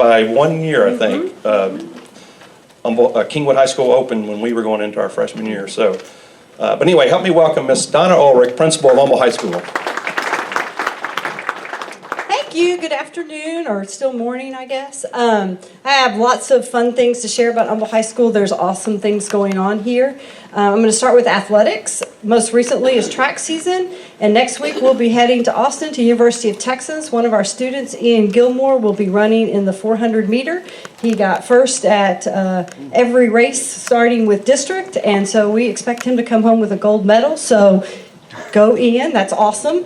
by 1 year, I think. Kingwood High School opened when we were going into our freshman year. So, but anyway, help me welcome Miss Donna Ulrich, principal of Humble High School. Thank you. Good afternoon, or still morning, I guess. I have lots of fun things to share about Humble High School. There's awesome things going on here. I'm going to start with athletics. Most recently is track season, and next week we'll be heading to Austin to University of Texas. One of our students, Ian Gilmore, will be running in the 400 meter. He got first at every race starting with district, and so we expect him to come home with a gold medal. So go Ian, that's awesome.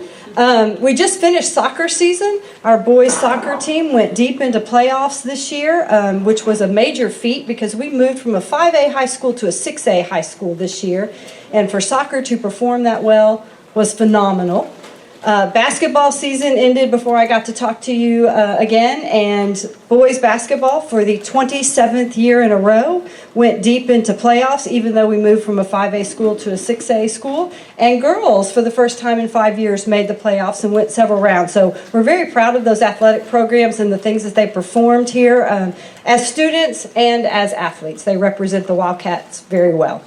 We just finished soccer season. Our boys soccer team went deep into playoffs this year, which was a major feat because we moved from a 5A high school to a 6A high school this year. And for soccer to perform that well was phenomenal. Basketball season ended before I got to talk to you again, and boys basketball for the 27th year in a row went deep into playoffs, even though we moved from a 5A school to a 6A school. And girls, for the first time in 5 years, made the playoffs and went several rounds. So we're very proud of those athletic programs and the things that they performed here as students and as athletes. They represent the Wildcats very well.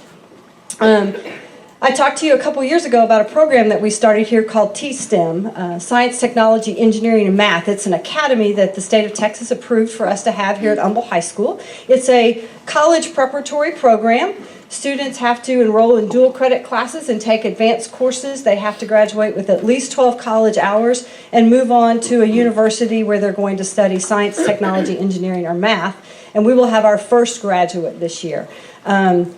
I talked to you a couple years ago about a program that we started here called T-STEM, Science, Technology, Engineering, and Math. It's an academy that the state of Texas approved for us to have here at Humble High School. It's a college preparatory program. Students have to enroll in dual credit classes and take advanced courses. They have to graduate with at least 12 college hours and move on to a university where they're going to study science, technology, engineering, or math. And we will have our first graduate this year.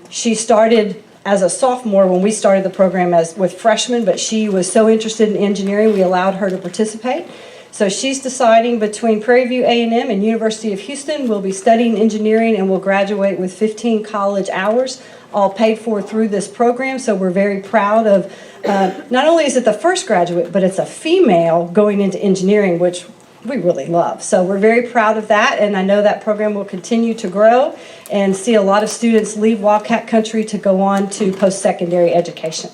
She started as a sophomore when we started the program with freshmen, but she was so interested in engineering, we allowed her to participate. So she's deciding between Prairie View A&M and University of Houston. We'll be studying engineering and will graduate with 15 college hours, all paid for through this program. So we're very proud of, not only is it the first graduate, but it's a female going into engineering, which we really love. So we're very proud of that, and I know that program will continue to grow and see a lot of students leave Wildcat Country to go on to post-secondary education.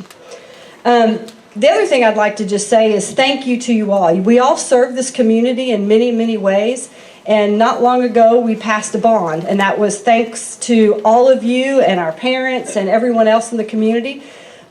The other thing I'd like to just say is thank you to you all. We all serve this community in many, many ways, and not long ago we passed a bond, and that was thanks to all of you and our parents and everyone else in the community.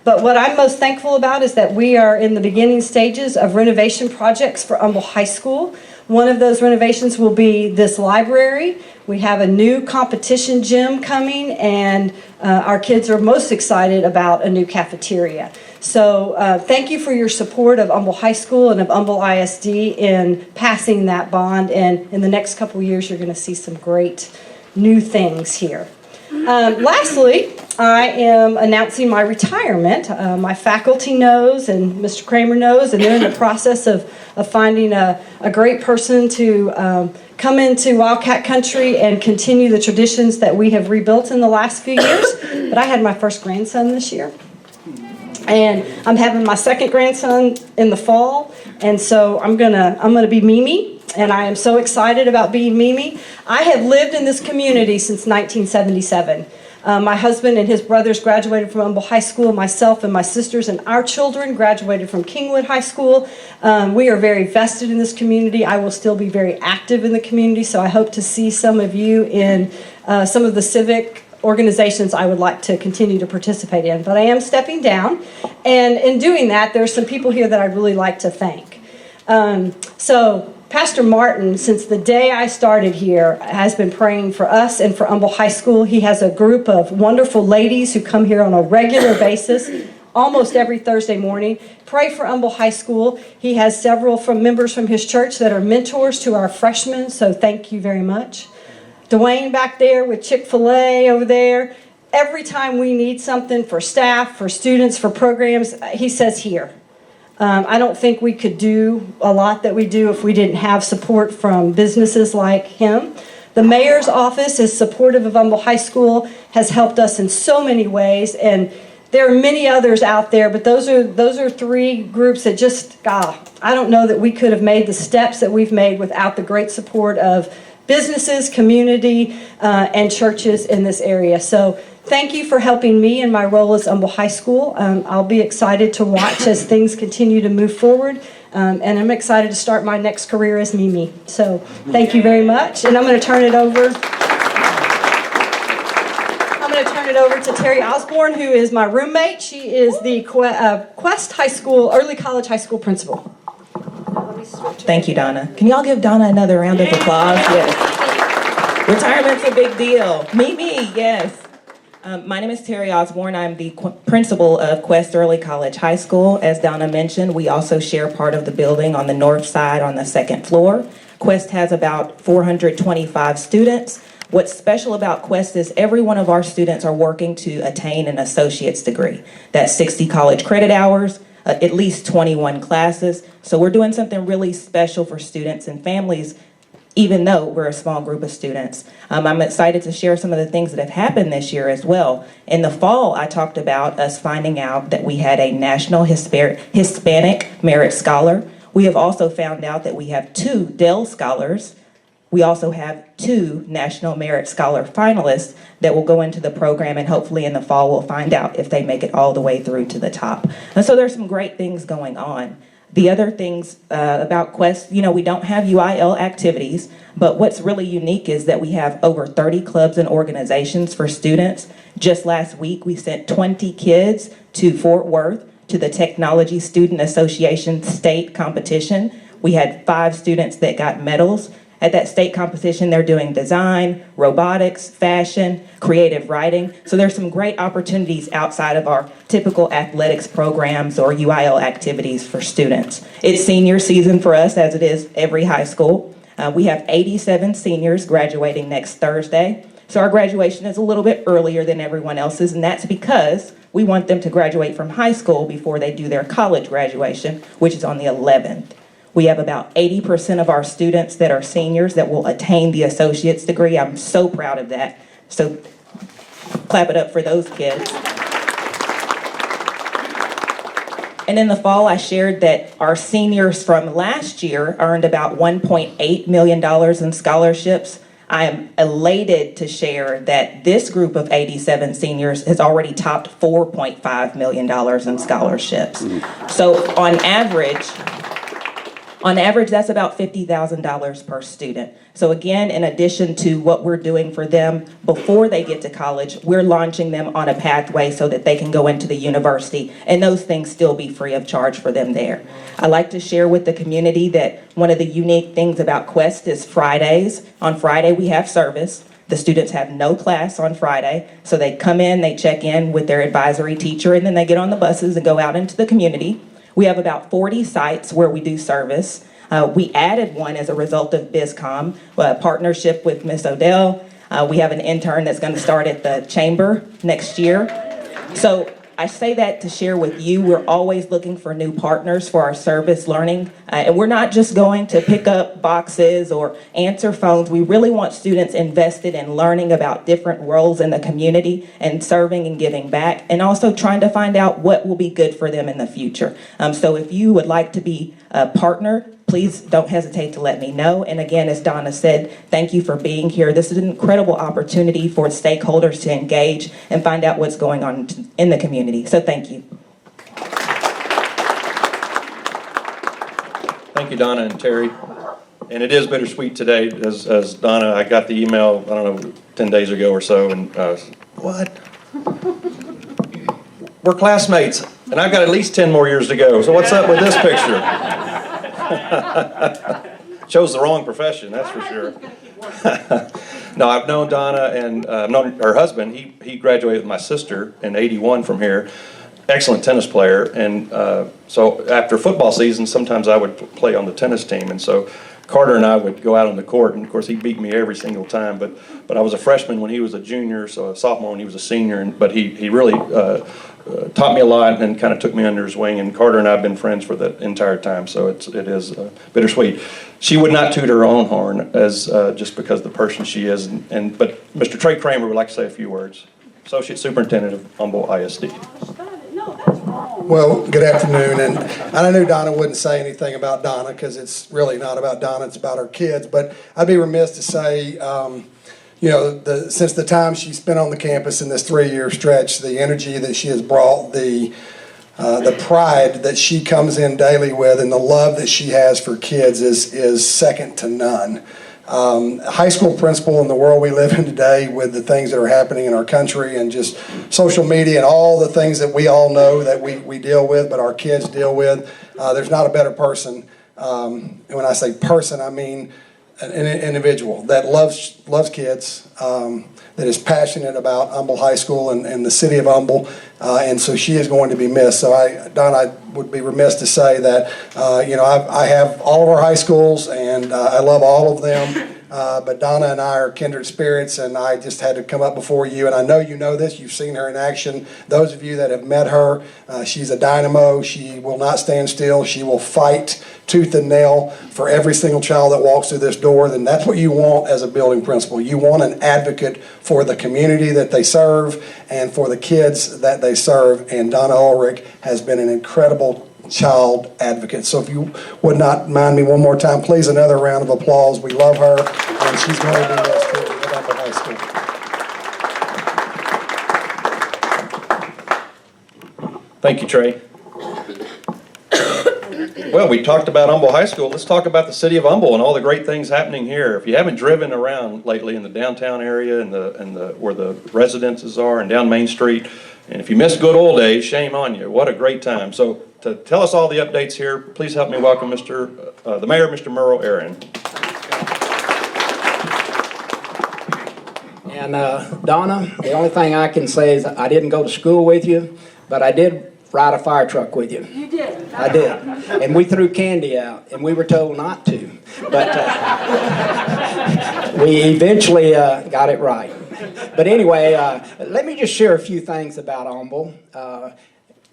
But what I'm most thankful about is that we are in the beginning stages of renovation projects for Humble High School. One of those renovations will be this library. We have a new competition gym coming, and our kids are most excited about a new cafeteria. So thank you for your support of Humble High School and of Humble ISD in passing that bond. And in the next couple of years, you're going to see some great new things here. Lastly, I am announcing my retirement. My faculty knows and Mr. Kramer knows, and they're in the process of finding a great person to come into Wildcat Country and continue the traditions that we have rebuilt in the last few years. But I had my first grandson this year, and I'm having my second grandson in the fall, and so I'm gonna be Mimi. And I am so excited about being Mimi. I have lived in this community since 1977. My husband and his brothers graduated from Humble High School. Myself and my sisters and our children graduated from Kingwood High School. We are very vested in this community. I will still be very active in the community, so I hope to see some of you in some of the civic organizations I would like to continue to participate in. But I am stepping down, and in doing that, there are some people here that I'd really like to thank. So Pastor Martin, since the day I started here, has been praying for us and for Humble High School. He has a group of wonderful ladies who come here on a regular basis, almost every Thursday morning. Pray for Humble High School. He has several members from his church that are mentors to our freshmen, so thank you very much. Dwayne back there with Chick-fil-A over there. Every time we need something for staff, for students, for programs, he says here. I don't think we could do a lot that we do if we didn't have support from businesses like him. The mayor's office is supportive of Humble High School, has helped us in so many ways, and there are many others out there, but those are three groups that just, I don't know that we could have made the steps that we've made without the great support of businesses, community, and churches in this area. So thank you for helping me in my role as Humble High School. I'll be excited to watch as things continue to move forward. and I'm excited to start my next career as Mimi. So thank you very much, and I'm going to turn it over. I'm going to turn it over to Terry Osborne, who is my roommate. She is the Quest High School, early college high school principal. Thank you, Donna. Can y'all give Donna another round of applause? Yes. Retirement's a big deal. Me, yes. My name is Terry Osborne. I'm the principal of Quest Early College High School. As Donna mentioned, we also share part of the building on the north side on the second floor. Quest has about 425 students. What's special about Quest is every one of our students are working to attain an associate's degree. That's 60 college credit hours, at least 21 classes. So we're doing something really special for students and families, even though we're a small group of students. I'm excited to share some of the things that have happened this year as well. In the fall, I talked about us finding out that we had a National Hispanic Merit Scholar. We have also found out that we have 2 Dell Scholars. We also have 2 National Merit Scholar finalists that will go into the program, and hopefully in the fall we'll find out if they make it all the way through to the top. And so there's some great things going on. The other things about Quest, we don't have UIL activities, but what's really unique is that we have over 30 clubs and organizations for students. Just last week, we sent 20 kids to Fort Worth to the Technology Student Association state competition. We had 5 students that got medals. At that state competition, they're doing design, robotics, fashion, creative writing. So there's some great opportunities outside of our typical athletics programs or UIL activities for students. It's senior season for us, as it is every high school. We have 87 seniors graduating next Thursday. So our graduation is a little bit earlier than everyone else's, and that's because we want them to graduate from high school before they do their college graduation, which is on the 11th. We have about 80% of our students that are seniors that will attain the associate's degree. I'm so proud of that. So clap it up for those kids. And in the fall, I shared that our seniors from last year earned about $1.8 million in scholarships. I am elated to share that this group of 87 seniors has already topped $4.5 million in scholarships. So on average, that's about $50,000 per student. So again, in addition to what we're doing for them before they get to college, we're launching them on a pathway so that they can go into the university, and those things still be free of charge for them there. I like to share with the community that one of the unique things about Quest is Fridays. On Friday, we have service. The students have no class on Friday, so they come in, they check in with their advisory teacher, and then they get on the buses and go out into the community. We have about 40 sites where we do service. We added one as a result of Bizcom, a partnership with Miss Odell. We have an intern that's going to start at the chamber next year. So I say that to share with you, we're always looking for new partners for our service learning. And we're not just going to pick up boxes or answer phones. We really want students invested in learning about different roles in the community and serving and giving back, and also trying to find out what will be good for them in the future. So if you would like to be a partner, please don't hesitate to let me know. And again, as Donna said, thank you for being here. This is an incredible opportunity for stakeholders to engage and find out what's going on in the community. So thank you. Thank you, Donna and Terry. And it is bittersweet today, as Donna, I got the email, I don't know, 10 days ago or so, and what? We're classmates, and I've got at least 10 more years to go, so what's up with this picture? Chose the wrong profession, that's for sure. No, I've known Donna, and I've known her husband. He graduated with my sister in '81 from here. Excellent tennis player, and so after football season, sometimes I would play on the tennis team, and so Carter and I would go out on the court, and of course he beat me every single time, but I was a freshman when he was a junior, so a sophomore when he was a senior, but he really taught me a lot and kind of took me under his wing, and Carter and I have been friends for the entire time, so it is bittersweet. She would not toot her own horn as just because of the person she is, but Mr. Trey Kramer would like to say a few words. Associate Superintendent of Humboldt ISD. Well, good afternoon, and I knew Donna wouldn't say anything about Donna because it's really not about Donna, it's about her kids, but I'd be remiss to say, since the time she spent on the campus in this 3-year stretch, the energy that she has brought, the the pride that she comes in daily with and the love that she has for kids is second to none. High school principal in the world we live in today, with the things that are happening in our country and just social media and all the things that we all know that we deal with, but our kids deal with, there's not a better person. And when I say person, I mean an individual that loves kids, that is passionate about Humble High School and the city of Humble, and so she is going to be missed. So I would be remiss to say that, I have all of our high schools, and I love all of them, but Donna and I are kindred spirits, and I just had to come up before you, and I know you know this, you've seen her in action. Those of you that have met her, she's a dynamo. She will not stand still. She will fight tooth and nail for every single child that walks through this door. Then that's what you want as a building principal. You want an advocate for the community that they serve and for the kids that they serve, and Donna Ulrich has been an incredible child advocate. So if you would not mind me one more time, please, another round of applause. We love her, and she's going to be missed here at Humble High School. Thank you, Trey. Well, we talked about Humble High School. Let's talk about the city of Humble and all the great things happening here. If you haven't driven around lately in the downtown area and where the residences are and down Main Street, and if you missed good old days, shame on you. What a great time. So to tell us all the updates here, please help me welcome the Mayor, Mr. Merle Aaron. And Donna, the only thing I can say is I didn't go to school with you, but I did ride a fire truck with you. You did. I did. And we threw candy out, and we were told not to. But we eventually got it right. But anyway, let me just share a few things about Humble.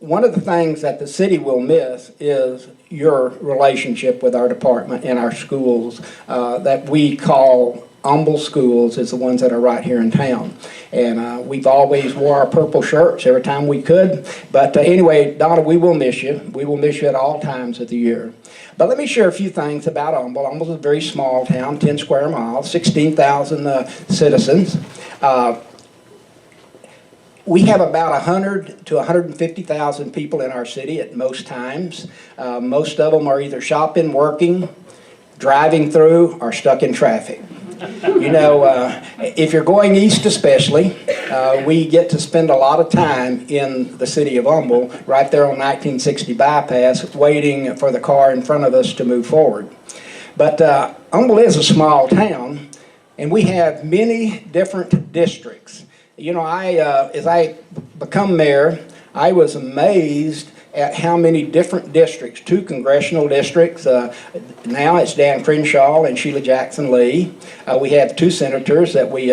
One of the things that the city will miss is your relationship with our department and our schools that we call Humble schools, is the ones that are right here in town. And we've always wore our purple shirts every time we could. But anyway, Donna, we will miss you. We will miss you at all times of the year. But let me share a few things about Humble. Humble is a very small town, 10 square miles, 16,000 citizens. We have about 100 to 150,000 people in our city at most times. Most of them are either shopping, working, driving through, or stuck in traffic. You know, if you're going east especially, we get to spend a lot of time in the city of Humble, right there on 1960 bypass, waiting for the car in front of us to move forward. But Humble is a small town, and we have many different districts. You know, as I become mayor, I was amazed at how many different districts, 2 congressional districts. Now it's Dan Crenshaw and Sheila Jackson Lee. We have 2 senators that we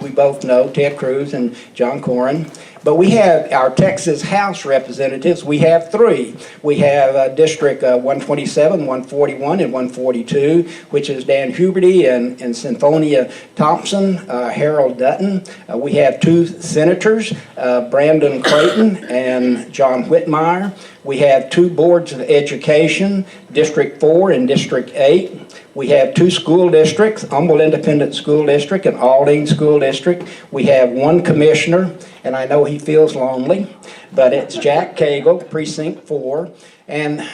both know, Ted Cruz and John Cornyn. But we have our Texas House representatives. We have 3. We have District 127, 141, and 142, which is Dan Huberty and Symphonia Thompson, Harold Dutton. We have 2 senators, Brandon Creighton and John Whitmire. We have 2 boards of education, District 4 and District 8. We have 2 school districts, Humble Independent School District and Aldine School District. We have 1 commissioner, and I know he feels lonely, but it's Jack Cagle, Precinct 4. And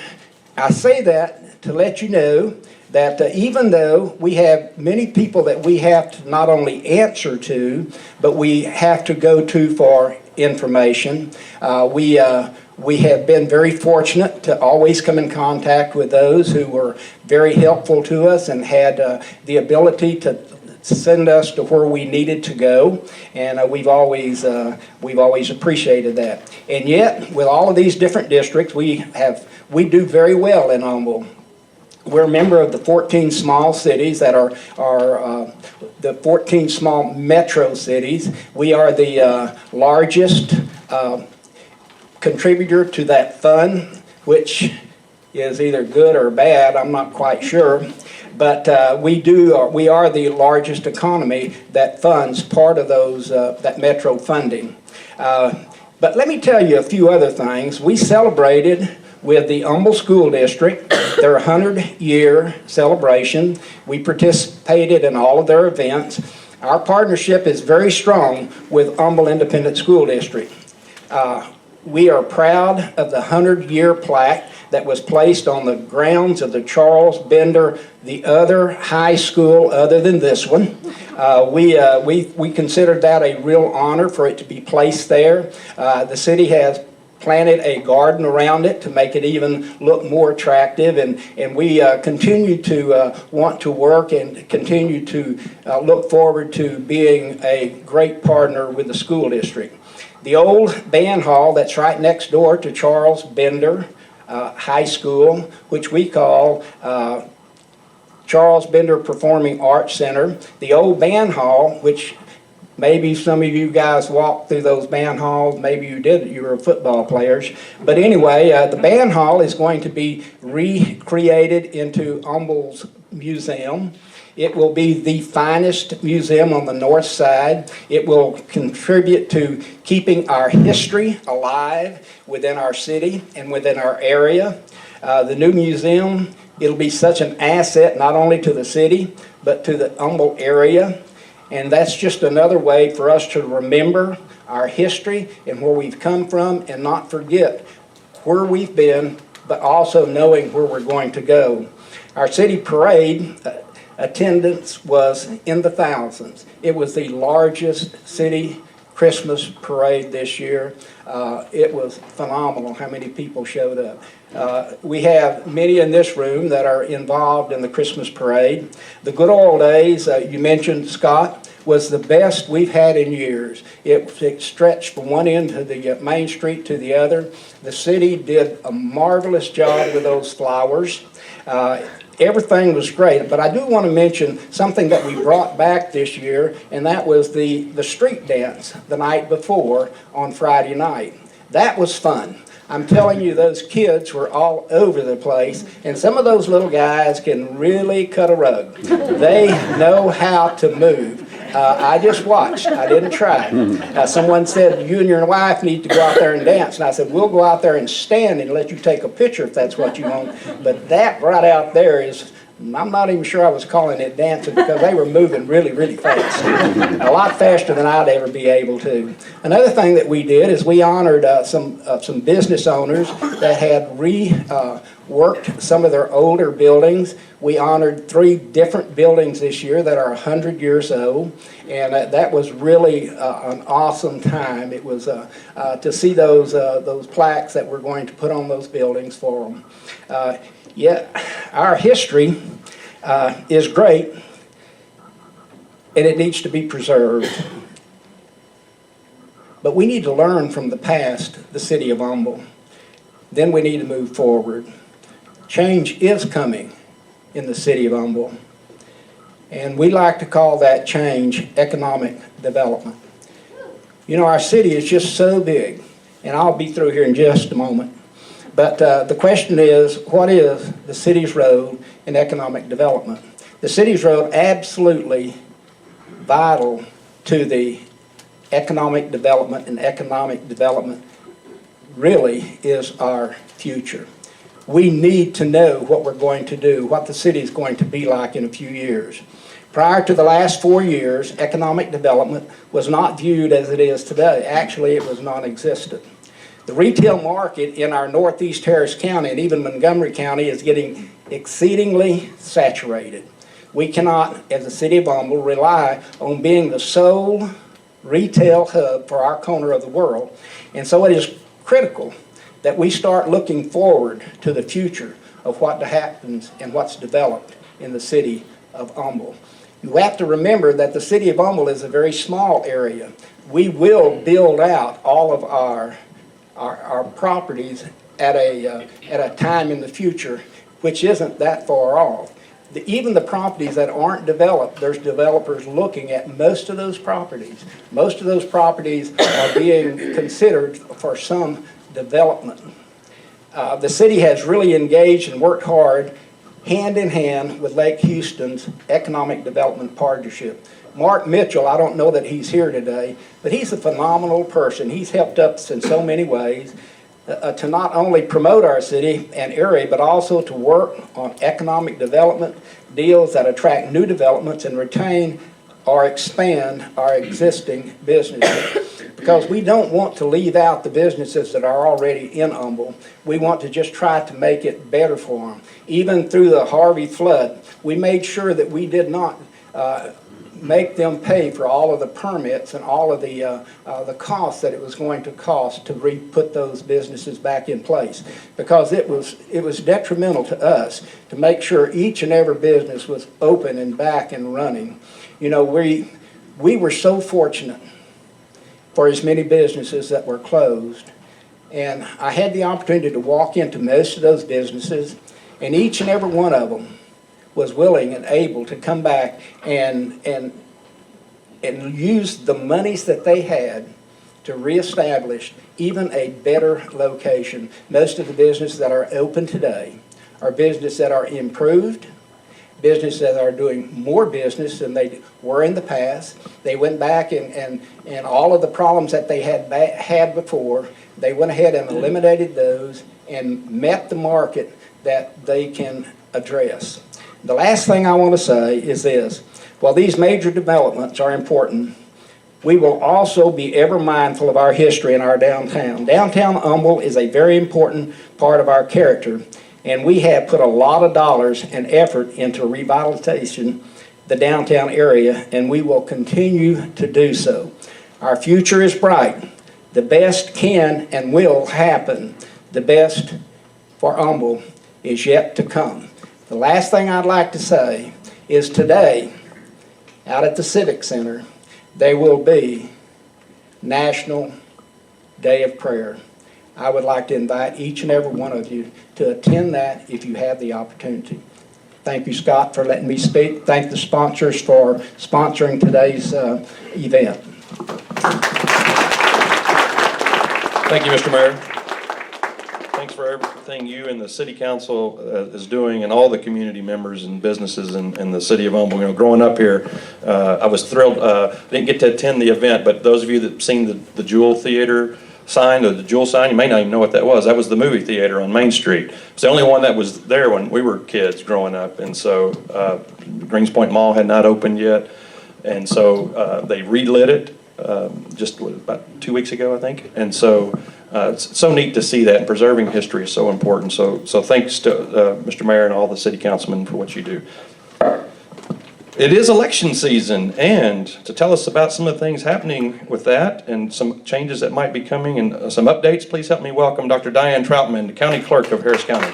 I say that to let you know that even though we have many people that we have to not only answer to, but we have to go to for information, we have been very fortunate to always come in contact with those who were very helpful to us and had the ability to send us to where we needed to go, and we've always appreciated that. And yet, with all of these different districts, we do very well in Humble. We're a member of the 14 small cities that are the 14 small metro cities. We are the largest contributor to that fund, which is either good or bad, I'm not quite sure. But we are the largest economy that funds part of those that metro funding. But let me tell you a few other things. We celebrated with the Humble School District their 100-year celebration. We participated in all of their events. Our partnership is very strong with Humble Independent School District. We are proud of the 100-year plaque that was placed on the grounds of the Charles Bender, the other high school other than this one. We considered that a real honor for it to be placed there. The city has planted a garden around it to make it even look more attractive, and we continue to want to work and continue to look forward to being a great partner with the school district. The old band hall that's right next door to Charles Bender High School, which we call Charles Bender Performing Arts Center. The old band hall, which maybe some of you guys walked through those band halls, maybe you did, you were football players. But anyway, the band hall is going to be recreated into Humble's museum. It will be the finest museum on the north side. It will contribute to keeping our history alive within our city and within our area. The new museum, it'll be such an asset not only to the city, but to the Humble area. And that's just another way for us to remember our history and where we've come from and not forget where we've been, but also knowing where we're going to go. Our city parade attendance was in the thousands. It was the largest city Christmas parade this year. It was phenomenal how many people showed up. We have many in this room that are involved in the Christmas parade. The good old days, you mentioned, Scott, was the best we've had in years. It stretched from one end of the main street to the other. The city did a marvelous job with those flowers. Everything was great, but I do want to mention something that we brought back this year, and that was the street dance the night before on Friday night. That was fun. I'm telling you, those kids were all over the place, and some of those little guys can really cut a rug. They know how to move. I just watched. I didn't try. Someone said, you and your wife need to go out there and dance. And I said, we'll go out there and stand and let you take a picture if that's what you want. But that right out there is, I'm not even sure I was calling it dancing because they were moving really, really fast. A lot faster than I'd ever be able to. Another thing that we did is we honored some business owners that had reworked some of their older buildings. We honored 3 different buildings this year that are 100 years old, and that was really an awesome time. It was to see those plaques that we're going to put on those buildings for them. Yeah, our history is great, and it needs to be preserved. But we need to learn from the past, the city of Humble. Then we need to move forward. Change is coming in the city of Humble, and we like to call that change economic development. You know, our city is just so big, and I'll be through here in just a moment. But the question is, what is the city's role in economic development? The city's role absolutely vital to the economic development, and economic development really is our future. We need to know what we're going to do, what the city is going to be like in a few years. Prior to the last 4 years, economic development was not viewed as it is today. Actually, it was non-existent. The retail market in our Northeast Harris County and even Montgomery County is getting exceedingly saturated. We cannot, as a city of Humble, rely on being the sole retail hub for our corner of the world. And so it is critical that we start looking forward to the future of what happens and what's developed in the city of Humble. You have to remember that the city of Humble is a very small area. We will build out all of our properties at a time in the future which isn't that far off. Even the properties that aren't developed, there's developers looking at most of those properties. Most of those properties are being considered for some development. The city has really engaged and worked hard hand in hand with Lake Houston's Economic Development Partnership. Mark Mitchell, I don't know that he's here today, but he's a phenomenal person. He's helped us in so many ways to not only promote our city and area, but also to work on economic development deals that attract new developments and retain or expand our existing businesses. Because we don't want to leave out the businesses that are already in Humble. We want to just try to make it better for them. Even through the Harvey flood, we made sure that we did not make them pay for all of the permits and all of the costs that it was going to cost to put those businesses back in place. Because it was detrimental to us to make sure each and every business was open and back and running. You know, we were so fortunate for as many businesses that were closed. And I had the opportunity to walk into most of those businesses, and each and every one of them was willing and able to come back and use the monies that they had to reestablish even a better location. Most of the businesses that are open today are businesses that are improved, businesses that are doing more business than they were in the past. They went back and all of the problems that they had before, they went ahead and eliminated those and met the market that they can address. The last thing I want to say is this. While these major developments are important, we will also be ever mindful of our history in our downtown. Downtown Humble is a very important part of our character, and we have put a lot of dollars and effort into revitalization the downtown area, and we will continue to do so. Our future is bright. The best can and will happen. The best for Humble is yet to come. The last thing I'd like to say is today, out at the Civic Center, there will be National Day of Prayer. I would like to invite each and every one of you to attend that if you have the opportunity. Thank you, Scott, for letting me speak. Thank the sponsors for sponsoring today's event. Thank you, Mr. Mayor. Thanks for everything you and the city council is doing, and all the community members and businesses in the city of Humble. You know, growing up here, I was thrilled. Didn't get to attend the event, but those of you that have seen the Jewel Theater sign, or the Jewel sign, you may not even know what that was. That was the movie theater on Main Street. It's the only one that was there when we were kids growing up, and so Greenspoint Mall had not opened yet, and so they relit it just about 2 weeks ago, I think, and so it's so neat to see that, and preserving history is so important. So thanks to Mr. Mayor and all the city councilmen for what you do. It is election season, and to tell us about some of the things happening with that and some changes that might be coming and some updates, please help me welcome Dr. Diane Troutman, County Clerk of Harris County.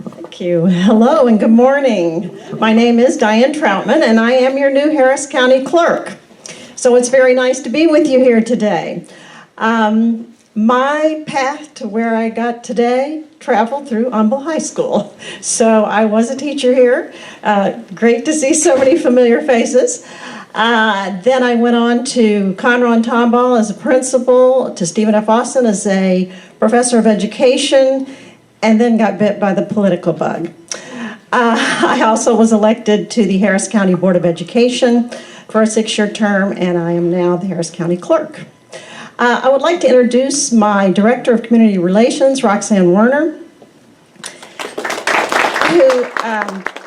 Thank you. Hello and good morning. My name is Diane Troutman, and I am your new Harris County Clerk. So it's very nice to be with you here today. My path to where I got today traveled through Humble High School. So I was a teacher here. Great to see so many familiar faces. Then I went on to Conroe and Tomball as a principal, to Stephen F. Austin as a professor of education, and then got bit by the political bug. I also was elected to the Harris County Board of Education for a 6-year term, and I am now the Harris County Clerk. I would like to introduce my Director of Community Relations, Roxanne Werner, who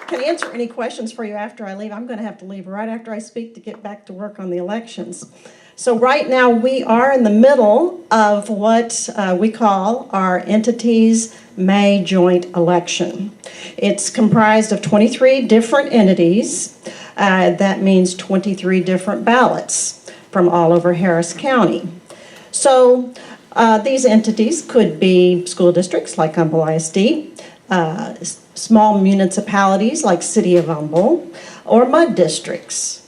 can answer any questions for you after I leave. I'm going to have to leave right after I speak to get back to work on the elections. So right now we are in the middle of what we call our Entities May joint election. It's comprised of 23 different entities. That means 23 different ballots from all over Harris County. So these entities could be school districts like Humble ISD, small municipalities like City of Humble, or mud districts.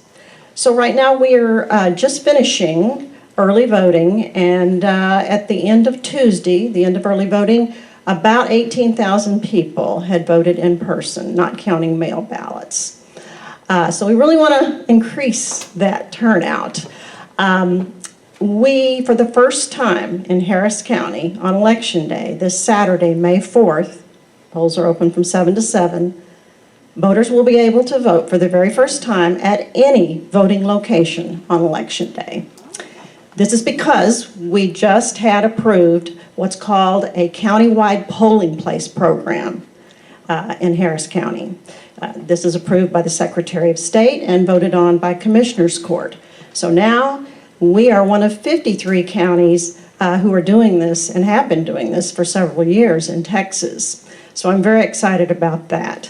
So right now we are just finishing early voting, and at the end of Tuesday, the end of early voting, about 18,000 people had voted in person, not counting mail ballots. So we really want to increase that turnout. We, for the first time in Harris County on Election Day, this Saturday, May 4th, polls are open from 7 to 7, voters will be able to vote for the very first time at any voting location on Election Day. This is because we just had approved what's called a countywide polling place program in Harris County. This is approved by the Secretary of State and voted on by Commissioners Court. So now we are one of 53 counties who are doing this and have been doing this for several years in Texas. So I'm very excited about that.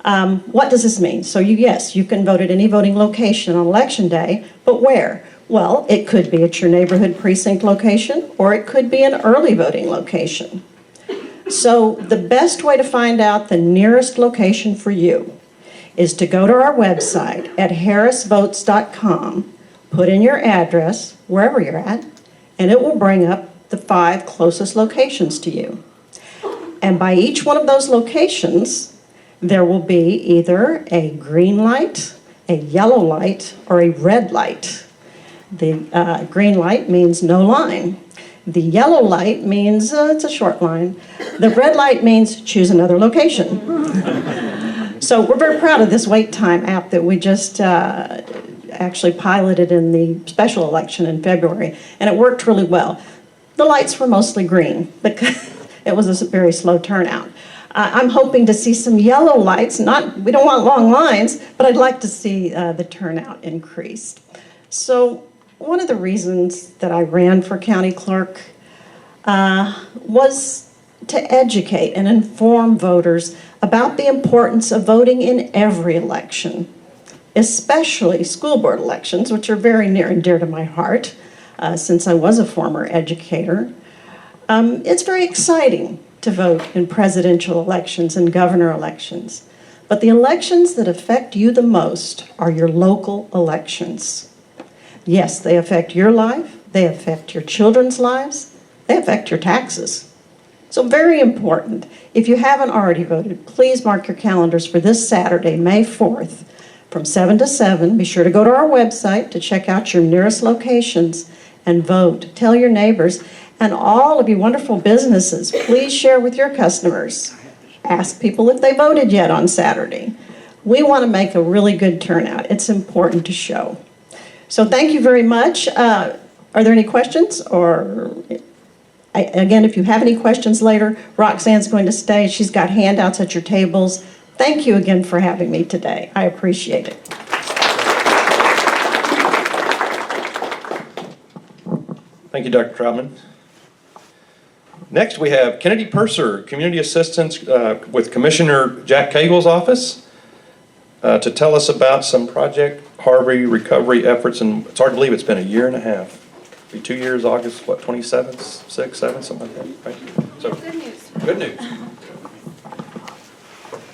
What does this mean? So yes, you can vote at any voting location on Election Day, but where? Well, it could be at your neighborhood precinct location, or it could be an early voting location. So the best way to find out the nearest location for you is to go to our website at harrisvotes.com, put in your address, wherever you're at, and it will bring up the 5 closest locations to you. And by each one of those locations, there will be either a green light, a yellow light, or a red light. The green light means no line. The yellow light means it's a short line. The red light means choose another location. So we're very proud of this wait time app that we just actually piloted in the special election in February, and it worked really well. The lights were mostly green because it was a very slow turnout. I'm hoping to see some yellow lights. We don't want long lines, but I'd like to see the turnout increased. So one of the reasons that I ran for county clerk was to educate and inform voters about the importance of voting in every election, especially school board elections, which are very near and dear to my heart since I was a former educator. It's very exciting to vote in presidential elections and governor elections, but the elections that affect you the most are your local elections. Yes, they affect your life, they affect your children's lives, they affect your taxes. So very important. If you haven't already voted, please mark your calendars for this Saturday, May 4th, from 7 to 7. Be sure to go to our website to check out your nearest locations and vote. Tell your neighbors and all of you wonderful businesses, please share with your customers. Ask people if they voted yet on Saturday. We want to make a really good turnout. It's important to show. So thank you very much. Are there any questions? Or again, if you have any questions later, Roxanne's going to stay. She's got handouts at your tables. Thank you again for having me today. I appreciate it. Thank you, Dr. Troutman. Next, we have Kennedy Purser, Community Assistance with Commissioner Jack Cagle's office, to tell us about some Project Harvey recovery efforts. And it's hard to believe it's been a year and a half. It'll be 2 years, August, what, 27th, 6th, 7th, something like that, right? So, good news. Good news.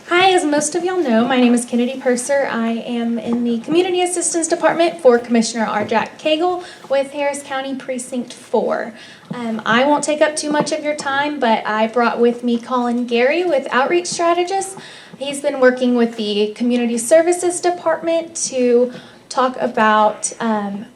Hi, as most of y'all know, my name is Kennedy Purser. I am in the Community Assistance Department for Commissioner R. Jack Cagle with Harris County Precinct 4. I won't take up too much of your time, but I brought with me Colin Gary with Outreach Strategist. He's been working with the Community Services Department to talk about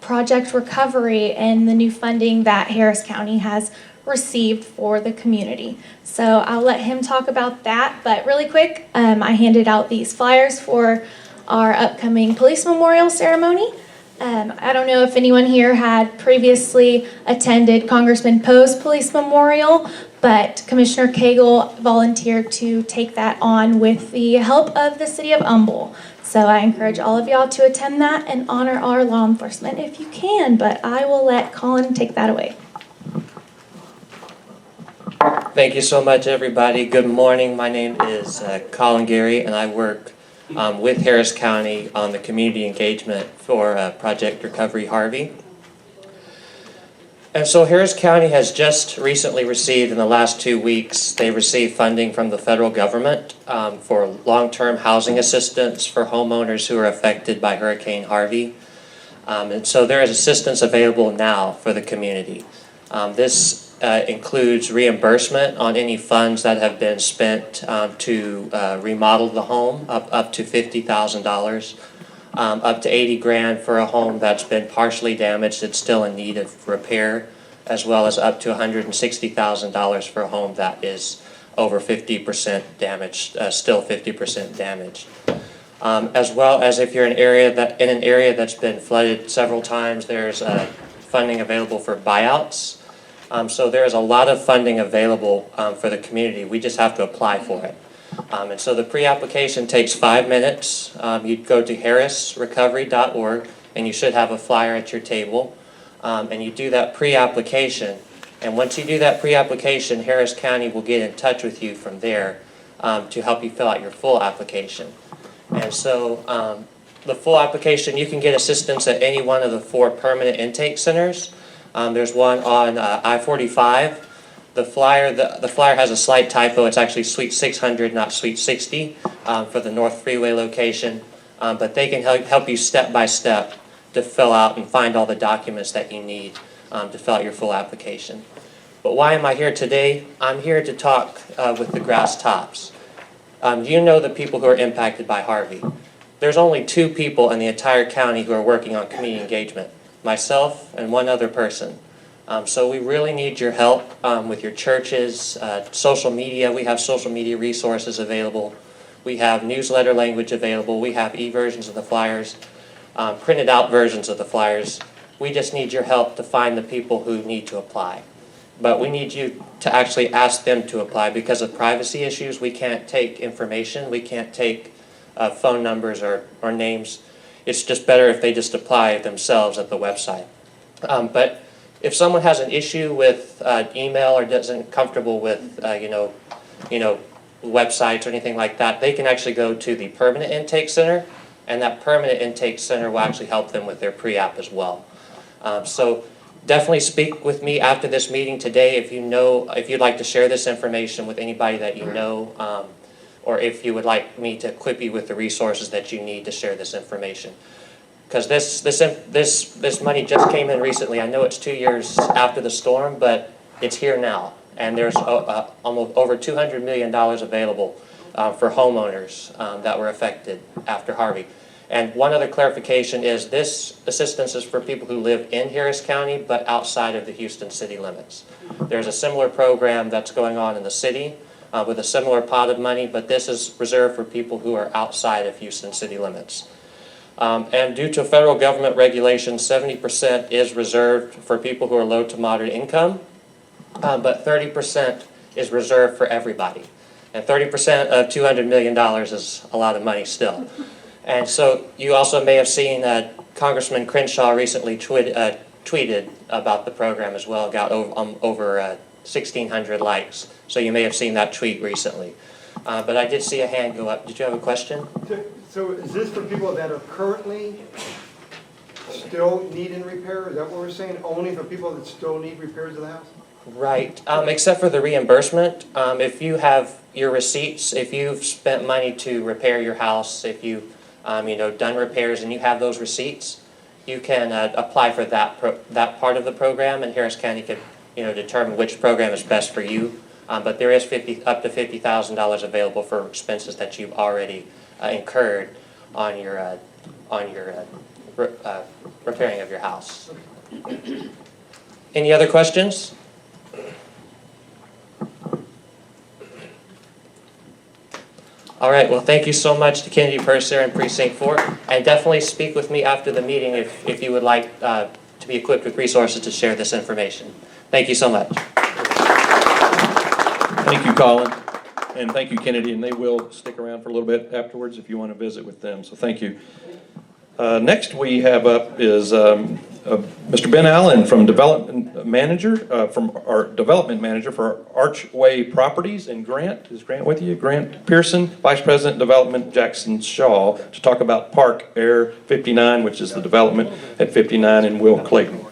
project recovery and the new funding that Harris County has received for the community. So I'll let him talk about that, but really quick, I handed out these flyers for our upcoming police memorial ceremony. I don't know if anyone here had previously attended Congressman Poe's police memorial, but Commissioner Cagle volunteered to take that on with the help of the city of Humble. So I encourage all of y'all to attend that and honor our law enforcement if you can, but I will let Colin take that away. Thank you so much, everybody. Good morning. My name is Colin Gary, and I work with Harris County on the community engagement for Project Recovery Harvey. And so Harris County has just recently received, in the last 2 weeks, they received funding from the federal government for long-term housing assistance for homeowners who are affected by Hurricane Harvey. And so there is assistance available now for the community. This includes reimbursement on any funds that have been spent to remodel the home, up to $50,000, up to $80,000 for a home that's been partially damaged, it's still in need of repair, as well as up to $160,000 for a home that is over 50% damaged, still 50% damaged. As well as if you're in an area that's been flooded several times, there's funding available for buyouts. So there's a lot of funding available for the community. We just have to apply for it. And so the pre-application takes 5 minutes. You'd go to harrisrecovery.org, and you should have a flyer at your table. And you do that pre-application. And once you do that pre-application, Harris County will get in touch with you from there to help you fill out your full application. And so the full application, you can get assistance at any one of the 4 permanent intake centers. There's one on I-45. The flyer has a slight typo. It's actually Suite 600, not Suite 60, for the North Freeway location. But they can help you step by step to fill out and find all the documents that you need to fill out your full application. But why am I here today? I'm here to talk with the grass tops. You know the people who are impacted by Harvey. There's only 2 people in the entire county who are working on community engagement, myself and one other person. So we really need your help with your churches, social media. We have social media resources available. We have newsletter language available. We have e-versions of the flyers, printed out versions of the flyers. We just need your help to find the people who need to apply. But we need you to actually ask them to apply because of privacy issues. We can't take information. We can't take phone numbers or names. It's just better if they just apply themselves at the website. But if someone has an issue with email or isn't comfortable with websites or anything like that, they can actually go to the permanent intake center, and that permanent intake center will actually help them with their pre-app as well. So definitely speak with me after this meeting today if you'd like to share this information with anybody that you know, or if you would like me to equip you with the resources that you need to share this information. Because this money just came in recently. I know it's 2 years after the storm, but it's here now. And there's almost over $200 million available for homeowners that were affected after Harvey. And one other clarification is this assistance is for people who live in Harris County but outside of the Houston city limits. There's a similar program that's going on in the city with a similar pot of money, but this is reserved for people who are outside of Houston city limits. And due to federal government regulations, 70% is reserved for people who are low to moderate income, but 30% is reserved for everybody. And 30% of $200 million is a lot of money still. And so you also may have seen Congressman Crenshaw recently tweeted about the program as well, got over 1,600 likes. So you may have seen that tweet recently. But I did see a hand go up. Did you have a question? So is this for people that are currently still needing repair? Is that what we're saying? Only for people that still need repairs of the house? Right, except for the reimbursement. If you have your receipts, if you've spent money to repair your house, if you've done repairs and you have those receipts, you can apply for that part of the program, and Harris County could determine which program is best for you. But there is up to $50,000 available for expenses that you've already incurred on your repairing of your house. Any other questions? All right, well, thank you so much to Kennedy Purser and Precinct 4. And definitely speak with me after the meeting if you would like to be equipped with resources to share this information. Thank you so much. Thank you, Colin, and thank you, Kennedy, and they will stick around for a little bit afterwards if you want to visit with them, so thank you. Next we have up is Mr. Ben Allen from Development Manager, from our Development Manager for Archway Properties, and Grant, is Grant with you? Grant Pearson, Vice President Development Jackson Shaw, to talk about Park Air 59, which is the development at 59 in Will Clayton.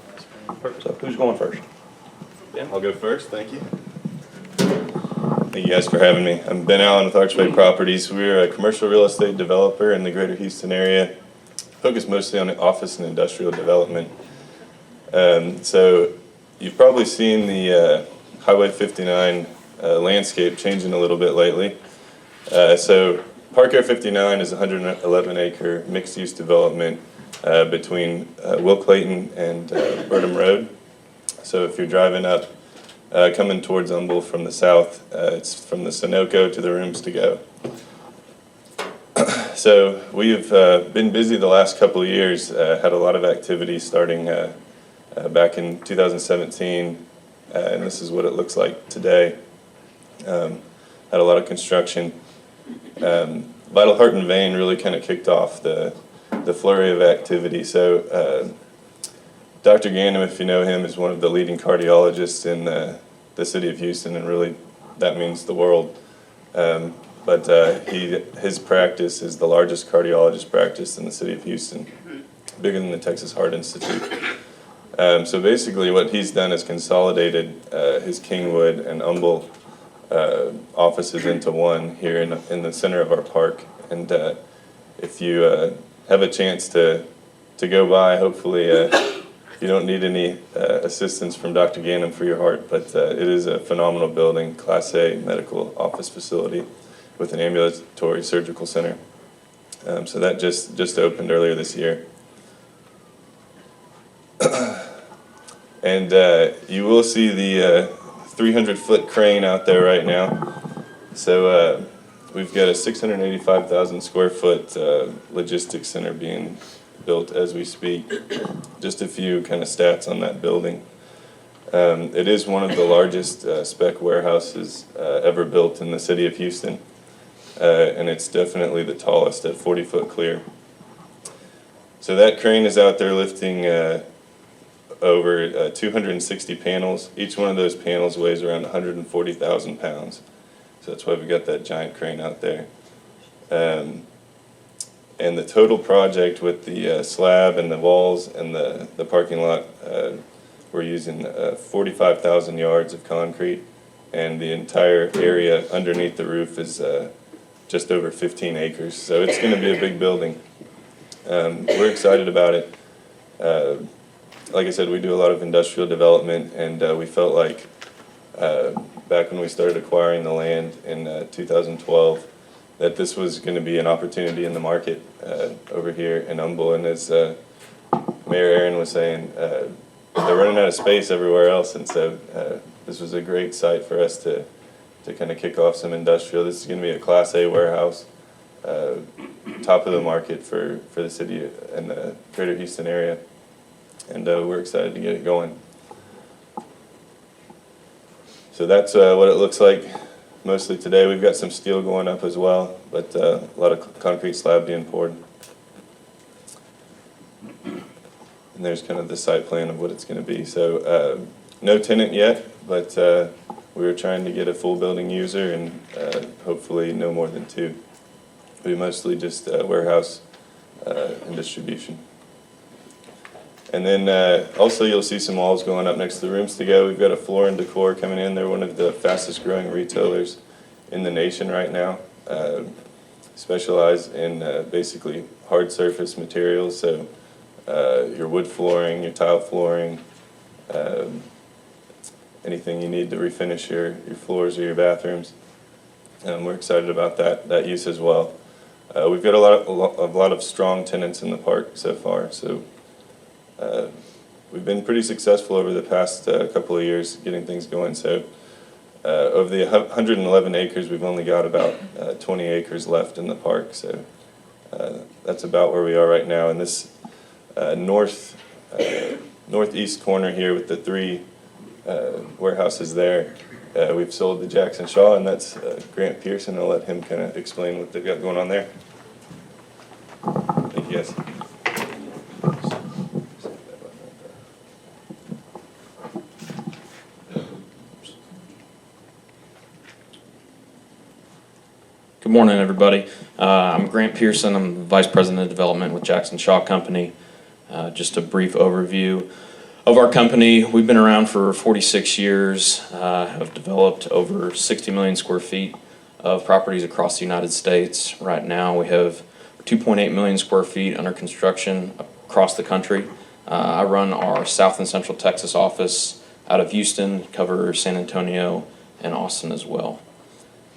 So who's going first? Ben? I'll go first, thank you. Thank you guys for having me. I'm Ben Allen with Archway Properties. We're a commercial real estate developer in the greater Houston area, focused mostly on office and industrial development. So you've probably seen the Highway 59 landscape changing a little bit lately. So Park Air 59 is a 111-acre mixed-use development between Will Clayton and Burnham Road. So if you're driving up, coming towards Humble from the south, it's from the Sunoco to the Rooms to Go. So we've been busy the last couple of years, had a lot of activity starting back in 2017, and this is what it looks like today. Had a lot of construction. Vital Heart and Vein really kind of kicked off the flurry of activity. So Dr. Ganem, if you know him, is one of the leading cardiologists in the city of Houston, and really that means the world. But his practice is the largest cardiologist practice in the city of Houston, bigger than the Texas Heart Institute. So basically what he's done is consolidated his Kingwood and Humble offices into one here in the center of our park. And if you have a chance to go by, hopefully you don't need any assistance from Dr. Ganem for your heart, but it is a phenomenal building, Class A medical office facility with an ambulatory surgical center. So that just opened earlier this year. And you will see the 300-foot crane out there right now. So we've got a 685,000 square foot logistics center being built as we speak. Just a few kind of stats on that building. It is one of the largest spec warehouses ever built in the city of Houston. And it's definitely the tallest at 40-foot clear. So that crane is out there lifting over 260 panels. Each one of those panels weighs around 140,000 pounds. So that's why we've got that giant crane out there. And the total project with the slab and the walls and the parking lot, we're using 45,000 yards of concrete, and the entire area underneath the roof is just over 15 acres. So it's going to be a big building. We're excited about it. Like I said, we do a lot of industrial development, and we felt like back when we started acquiring the land in 2012, that this was going to be an opportunity in the market over here in Humble. And as Mayor Aaron was saying, they're running out of space everywhere else, and so this was a great site for us to kind of kick off some industrial. This is going to be a Class A warehouse, top of the market for the city and the greater Houston area. And we're excited to get it going. So that's what it looks like mostly today. We've got some steel going up as well, but a lot of concrete slab being poured. And there's kind of the site plan of what it's going to be. So no tenant yet, but we were trying to get a full building user, and hopefully no more than 2. It'll be mostly just warehouse and distribution. And then also you'll see some walls going up next to the rooms to go. We've got a Floor and Decor coming in. They're one of the fastest growing retailers in the nation right now. Specialize in basically hard surface materials, so your wood flooring, your tile flooring, anything you need to refinish your floors or your bathrooms. We're excited about that use as well. We've got a lot of strong tenants in the park so far, so we've been pretty successful over the past couple of years getting things going. So of the 111 acres, we've only got about 20 acres left in the park. So that's about where we are right now. And this northeast corner here with the 3 warehouses there, we've sold to Jackson Shaw, and that's Grant Pearson. I'll let him kind of explain what they've got going on there. Thank you, guys. Good morning, everybody. I'm Grant Pearson. I'm the Vice President of Development with Jackson Shaw Company. Just a brief overview of our company. We've been around for 46 years, have developed over 60 million square feet of properties across the United States. Right now we have 2.8 million square feet under construction across the country. I run our South and Central Texas office out of Houston, cover San Antonio and Austin as well.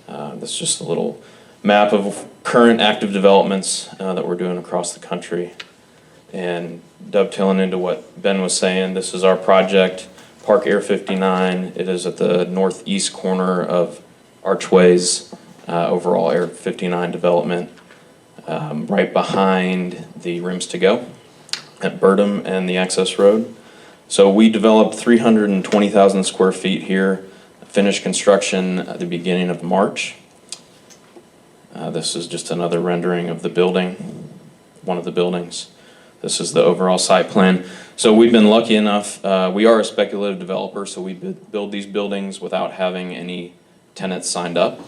This is just a little map of current active developments that we're doing across the country. And dovetailing into what Ben was saying, this is our project, Park Air 59. It is at the northeast corner of Archway's overall Air 59 development, right behind the Rooms to Go at Birdham and the Access Road. So we developed 320,000 square feet here, finished construction at the beginning of March. This is just another rendering of the building, one of the buildings. This is the overall site plan. So we've been lucky enough, we are a speculative developer, so we build these buildings without having any tenants signed up.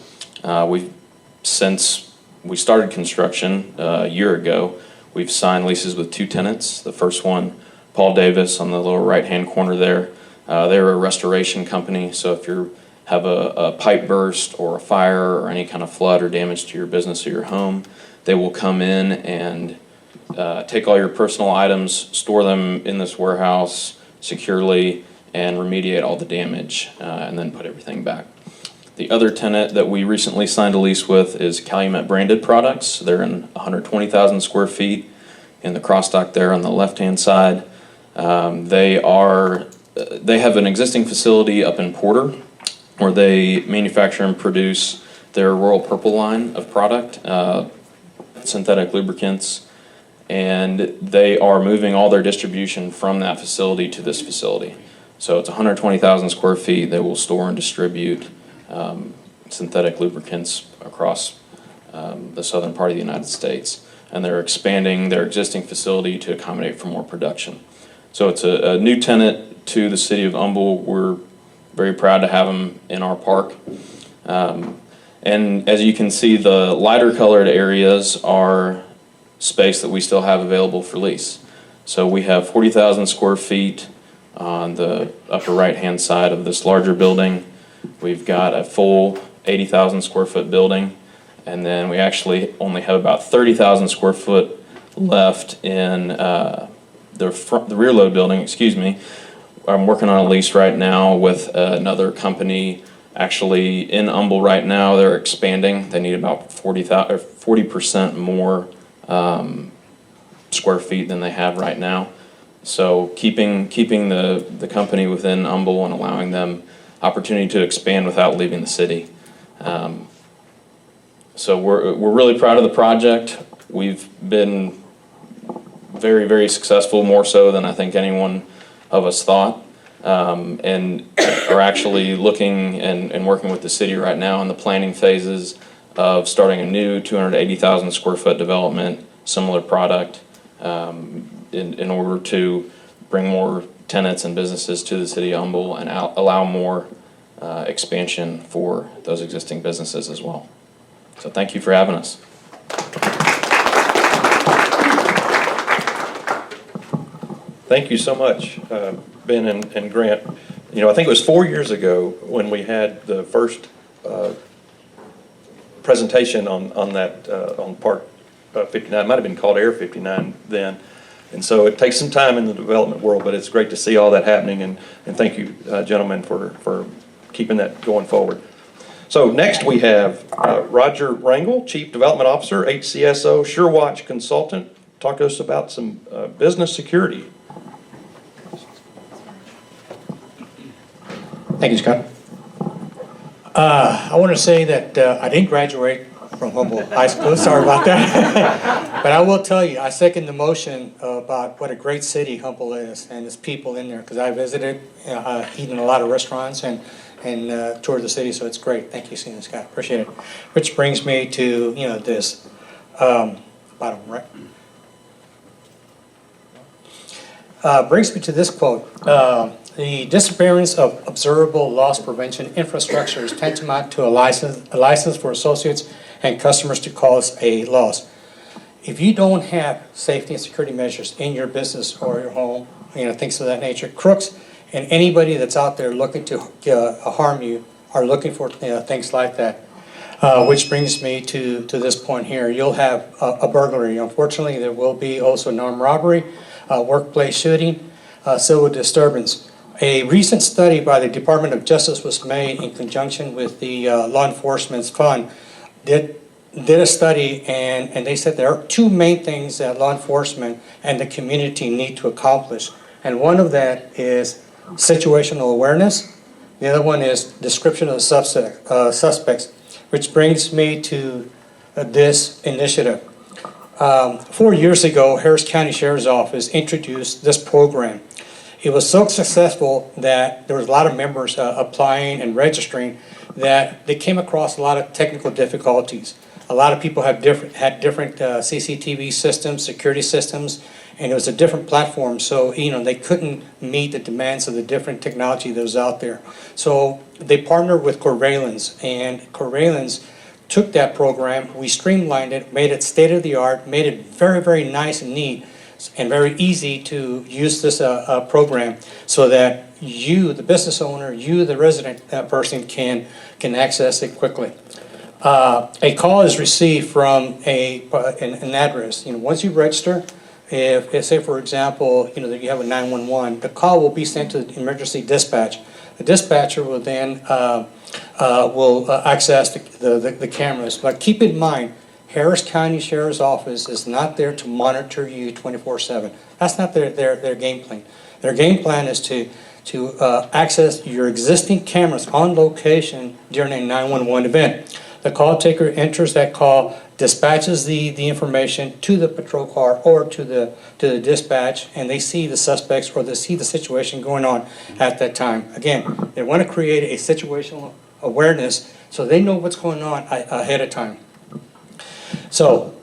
Since we started construction a year ago, we've signed leases with 2 tenants. The first one, Paul Davis, on the lower right-hand corner there. They're a restoration company, so if you have a pipe burst or a fire or any kind of flood or damage to your business or your home, they will come in and take all your personal items, store them in this warehouse securely, and remediate all the damage, and then put everything back. The other tenant that we recently signed a lease with is Calumet Branded Products. They're in 120,000 square feet in the crossdock there on the left-hand side. They have an existing facility up in Porter where they manufacture and produce their Royal Purple line of product, synthetic lubricants, and they are moving all their distribution from that facility to this facility. So it's 120,000 square feet. They will store and distribute synthetic lubricants across the southern part of the United States. And they're expanding their existing facility to accommodate for more production. So it's a new tenant to the city of Humble. We're very proud to have them in our park. And as you can see, the lighter colored areas are space that we still have available for lease. So we have 40,000 square feet on the upper right-hand side of this larger building. We've got a full 80,000 square foot building, and then we actually only have about 30,000 square foot left in the rear load building, excuse me. I'm working on a lease right now with another company actually in Humble right now. They're expanding. They need about 40% more square feet than they have right now. So keeping the company within Humble and allowing them opportunity to expand without leaving the city. So we're really proud of the project. We've been very, very successful, more so than I think anyone of us thought, and are actually looking and working with the city right now in the planning phases of starting a new 280,000 square foot development, similar product, in order to bring more tenants and businesses to the city of Humble and allow more expansion for those existing businesses as well. So thank you for having us. Thank you so much, Ben and Grant. You know, I think it was 4 years ago when we had the first presentation on that, on Park 59. It might have been called Air 59 then. And so it takes some time in the development world, but it's great to see all that happening, and thank you, gentlemen, for keeping that going forward. So next we have Roger Rangel, Chief Development Officer, Hcso, SureWatch Consultant. Talk to us about some business security. Thank you, Scott. I want to say that I didn't graduate from Humboldt High School. Sorry about that. But I will tell you, I second the motion about what a great city Humboldt is and its people in there, because I visited, eaten in a lot of restaurants and toured the city, so it's great. Thank you, Scott. Scott. Appreciate it. Which brings me to, this bottom right. Brings me to this quote. The disappearance of observable loss prevention infrastructure is tantamount to a license for associates and customers to cause a loss. If you don't have safety and security measures in your business or your home, things of that nature, crooks and anybody that's out there looking to harm you are looking for things like that. Which brings me to this point here. You'll have a burglary. Unfortunately, there will be also an armed robbery, workplace shooting, civil disturbance. A recent study by the Department of Justice was made in conjunction with the Law Enforcement Fund. Did a study, and they said there are two main things that law enforcement and the community need to accomplish. And one of that is situational awareness. The other one is description of the suspects, which brings me to this initiative. 4 years ago, Harris County Sheriff's Office introduced this program. It was so successful that there was a lot of members applying and registering that they came across a lot of technical difficulties. A lot of people had different CCTV systems, security systems, and it was a different platform. So, they couldn't meet the demands of the different technology that was out there. So they partnered with Corvalens, and Corvalens took that program, we streamlined it, made it state-of-the-art, made it very, very nice and neat, and very easy to use this program so that you, the business owner, you, the resident person, can access it quickly. A call is received from an address. Once you register, if say for example, that you have a 911, the call will be sent to the emergency dispatch. The dispatcher will then access the cameras. But keep in mind, Harris County Sheriff's Office is not there to monitor you 24/7. That's not their game plan. Their game plan is to access your existing cameras on location during a 911 event. The call taker enters that call, dispatches the information to the patrol car or to the dispatch, and they see the suspects or they see the situation going on at that time. Again, they want to create a situational awareness so they know what's going on ahead of time. So,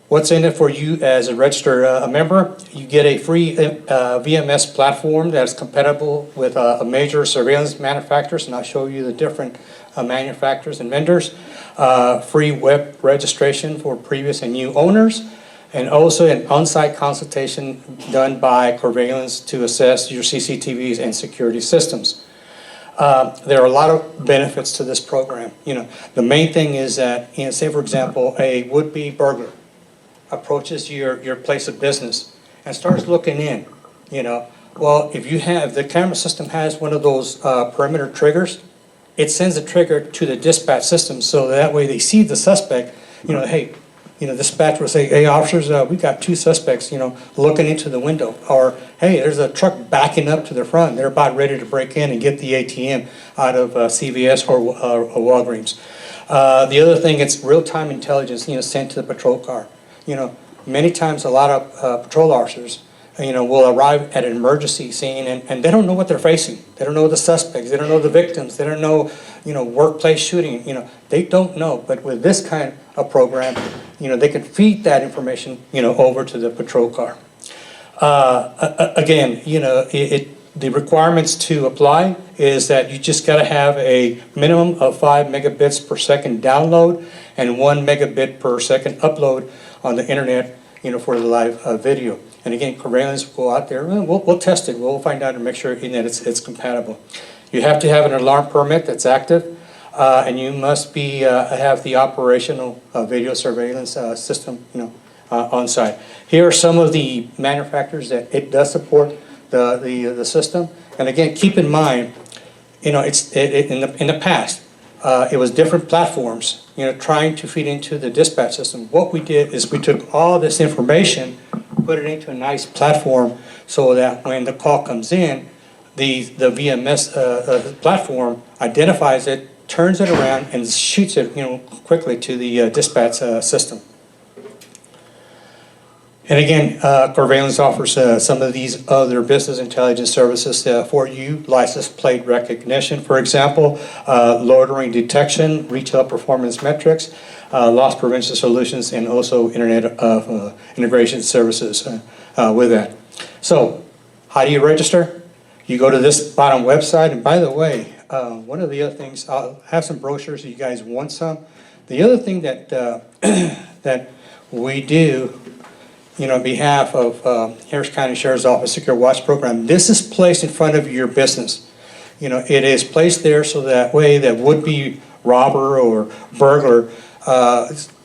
what's in it for you as a registered member? You get a free VMS platform that's compatible with major surveillance manufacturers, and I'll show you the different manufacturers and vendors. Free web registration for previous and new owners, and also an on-site consultation done by Corvalens to assess your CCTVs and security systems. There are a lot of benefits to this program. The main thing is that, say for example, a would-be burglar approaches your place of business and starts looking in. Well, if the camera system has one of those perimeter triggers, it sends a trigger to the dispatch system, so that way they see the suspect. Hey, dispatch will say, "Hey, officers, we got two suspects, looking into the window," or "Hey, there's a truck backing up to the front. They're about ready to break in and get the ATM out of CVS or Walgreens." The other thing, it's real-time intelligence, sent to the patrol car. Many times a lot of patrol officers, will arrive at an emergency scene and they don't know what they're facing. They don't know the suspects. They don't know the victims. They don't know, workplace shooting. They don't know. But with this kind of program, they can feed that information, over to the patrol car. Again, the requirements to apply is that you just got to have a minimum of 5 megabits per second download and 1 megabit per second upload on the internet, for the live video. And again, Corvalens will go out there, we'll test it, we'll find out and make sure that it's compatible. You have to have an alarm permit that's active, and you must have the operational video surveillance system, on site. Here are some of the manufacturers that it does support the system. And again, keep in mind, in the past, it was different platforms, trying to feed into the dispatch system. What we did is we took all this information, put it into a nice platform so that when the call comes in, the VMS platform identifies it, turns it around, and shoots it quickly to the dispatch system. And again, Corvalens offers some of these other business intelligence services for you. License plate recognition, for example, loitering detection, retail performance metrics, loss prevention solutions, and also Internet of integration services with that. So, how do you register? You go to this bottom website, and by the way, one of the other things, I'll have some brochures if you guys want some. The other thing that that we do, on behalf of Harris County Sheriff's Office Secure Watch Program, this is placed in front of your business. It is placed there so that way that would-be robber or burglar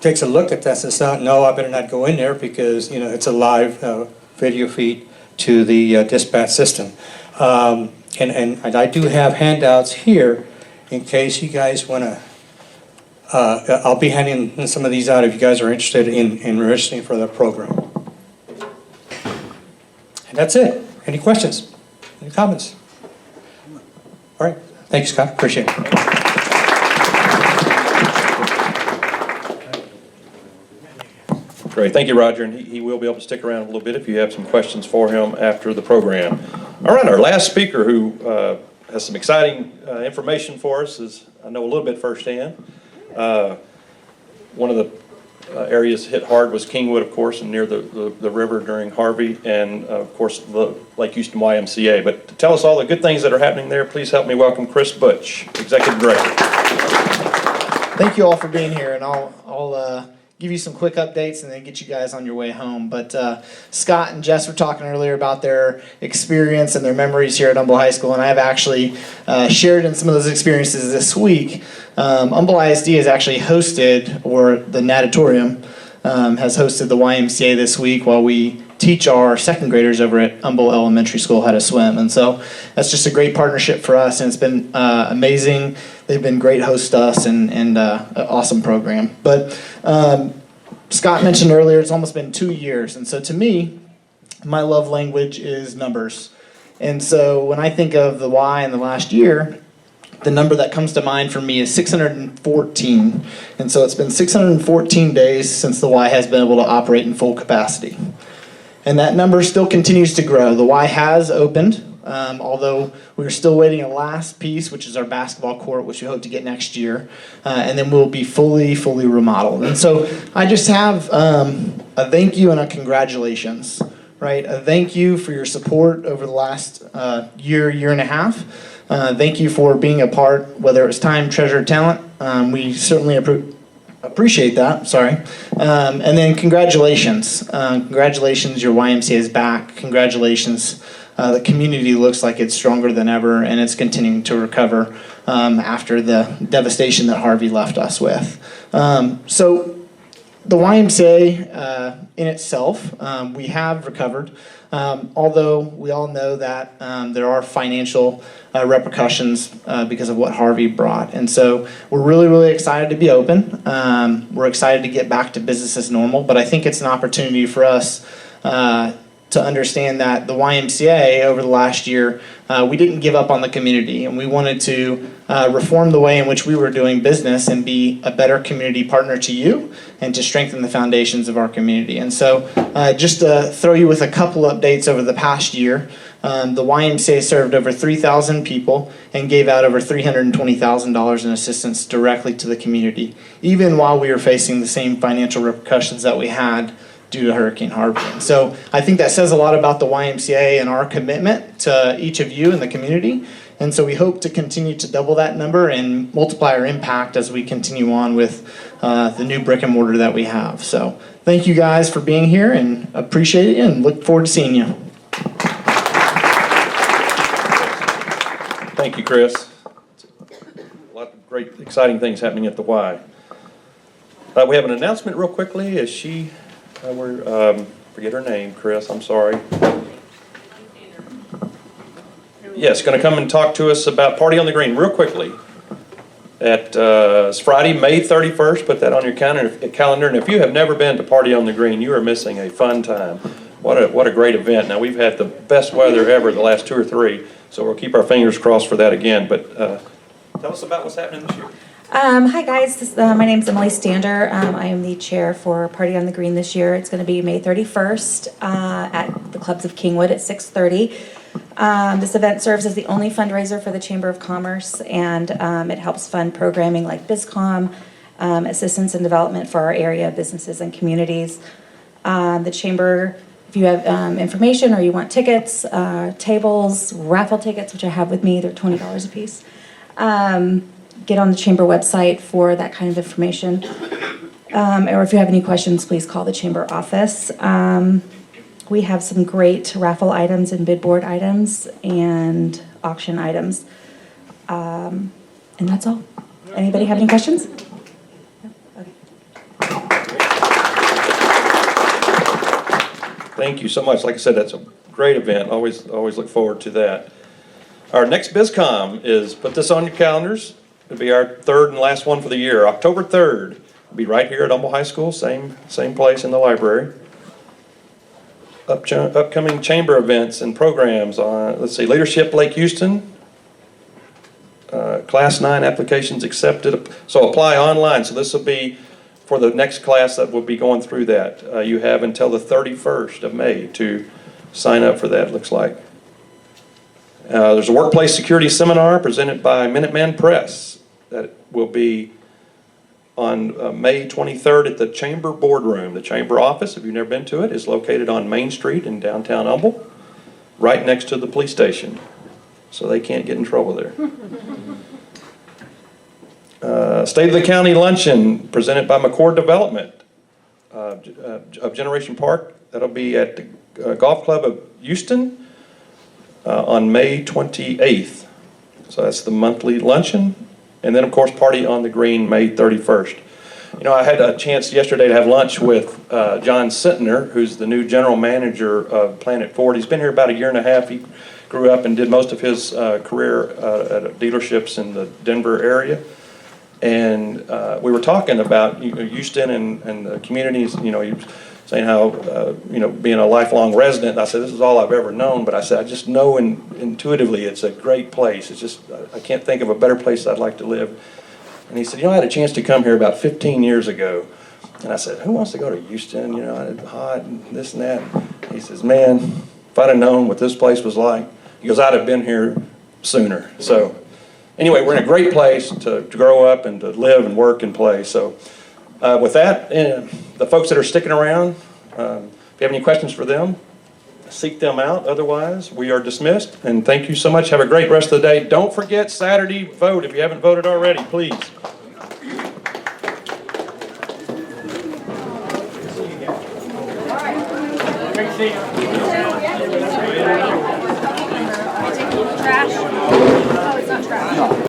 takes a look at that and says, "No, I better not go in there because it's a live video feed to the dispatch system." And I do have handouts here in case you guys want to. I'll be handing some of these out if you guys are interested in registering for the program. And that's it. Any questions? Any comments? All right. Thank you, Scott. Appreciate it. Great. Thank you, Roger. And he will be able to stick around a little bit if you have some questions for him after the program. All right, our last speaker who has some exciting information for us is, I know a little bit firsthand. One of the areas hit hard was Kingwood, of course, and near the river during Harvey, and of course the Lake Houston YMCA. But to tell us all the good things that are happening there, please help me welcome Chris Butch, Executive Director. Thank you all for being here, and I'll give you some quick updates and then get you guys on your way home. But Scott and Jess were talking earlier about their experience and their memories here at Humble High School, and I've actually shared in some of those experiences this week. Humble ISD has actually hosted, or the natatorium has hosted the YMCA this week while we teach our second graders over at Humble Elementary School how to swim. And so that's just a great partnership for us, and it's been amazing. They've been great hosts to us, and an awesome program. But Scott mentioned earlier, it's almost been 2 years. And so to me, my love language is numbers. And so when I think of the Y in the last year, the number that comes to mind for me is 614. And so it's been 614 days since the Y has been able to operate in full capacity. And that number still continues to grow. The Y has opened, although we're still waiting a last piece, which is our basketball court, which we hope to get next year. And then we'll be fully remodeled. And so I just have a thank you and a congratulations, right? A thank you for your support over the last year and a half. Thank you for being a part, whether it was time, treasure, talent. We certainly appreciate that, sorry. And then congratulations. Congratulations, your YMCA is back. Congratulations, the community looks like it's stronger than ever, and it's continuing to recover after the devastation that Harvey left us with. So the YMCA in itself, we have recovered, although we all know that there are financial repercussions because of what Harvey brought. And so we're really excited to be open. We're excited to get back to business as normal, but I think it's an opportunity for us to understand that the YMCA over the last year, we didn't give up on the community, and we wanted to reform the way in which we were doing business and be a better community partner to you and to strengthen the foundations of our community. And so just to throw you with a couple updates over the past year, the YMCA served over 3,000 people and gave out over $320,000 in assistance directly to the community, even while we were facing the same financial repercussions that we had due to Hurricane Harvey. And so I think that says a lot about the YMCA and our commitment to each of you in the community. And so we hope to continue to double that number and multiply our impact as we continue on with the new brick and mortar that we have. So thank you guys for being here, and appreciate it, and look forward to seeing you. Thank you, Chris. A lot of great, exciting things happening at the Y. We have an announcement real quickly. Is she, forget her name, Chris, I'm sorry. Yes, going to come and talk to us about Party on the Green real quickly. It's Friday, May 31st. Put that on your calendar. And if you have never been to Party on the Green, you are missing a fun time. What a great event. Now, we've had the best weather ever the last 2 or 3, so we'll keep our fingers crossed for that again. But tell us about what's happening this year. Hi guys, my name is Emily Stander. I am the chair for Party on the Green this year. It's going to be May 31st at the Clubs of Kingwood at 6:30. This event serves as the only fundraiser for the Chamber of Commerce, and it helps fund programming like Bizcom, assistance and development for our area businesses and communities. The Chamber, if you have information or you want tickets, tables, raffle tickets, which I have with me, they're $20 a piece. Get on the Chamber website for that kind of information. Or if you have any questions, please call the Chamber office. We have some great raffle items and bid board items and auction items. And that's all. Anybody have any questions? Okay. Thank you so much. Like I said, that's a great event. Always look forward to that. Our next Bizcom is, put this on your calendars. It'll be our third and last one for the year, October 3rd. It'll be right here at Humble High School, same place in the library. Upcoming chamber events and programs on, let's see, Leadership Lake Houston. Class 9 applications accepted. So apply online. So this will be for the next class that will be going through that. You have until the 31st of May to sign up for that, it looks like. There's a workplace security seminar presented by Minuteman Press that will be on May 23rd at the Chamber Boardroom. The Chamber office, if you've never been to it, is located on Main Street in downtown Humble, right next to the police station, so they can't get in trouble there. State of the County Luncheon presented by McCord Development of Generation Park. That'll be at the Golf Club of Houston on May 28th. So that's the monthly luncheon. And then, of course, Party on the Green, May 31st. You know, I had a chance yesterday to have lunch with John Sentner, who's the new general manager of Planet Ford. He's been here about a year and a half. He grew up and did most of his career at dealerships in the Denver area. And we were talking about Houston and the communities. You know, he was saying how, you know, being a lifelong resident, and I said, this is all I've ever known, but I said, I just know intuitively it's a great place. It's just, I can't think of a better place I'd like to live. And he said, you know, I had a chance to come here about 15 years ago. And I said, who wants to go to Houston? You know, it's hot and this and that. He says, man, if I'd have known what this place was like, he goes, I'd have been here sooner. So anyway, we're in a great place to grow up and to live and work and play. So with that, the folks that are sticking around, if you have any questions for them, seek them out. Otherwise, we are dismissed. And thank you so much. Have a great rest of the day. Don't forget Saturday, vote if you haven't voted already, please. Trash? Oh, it's not trash.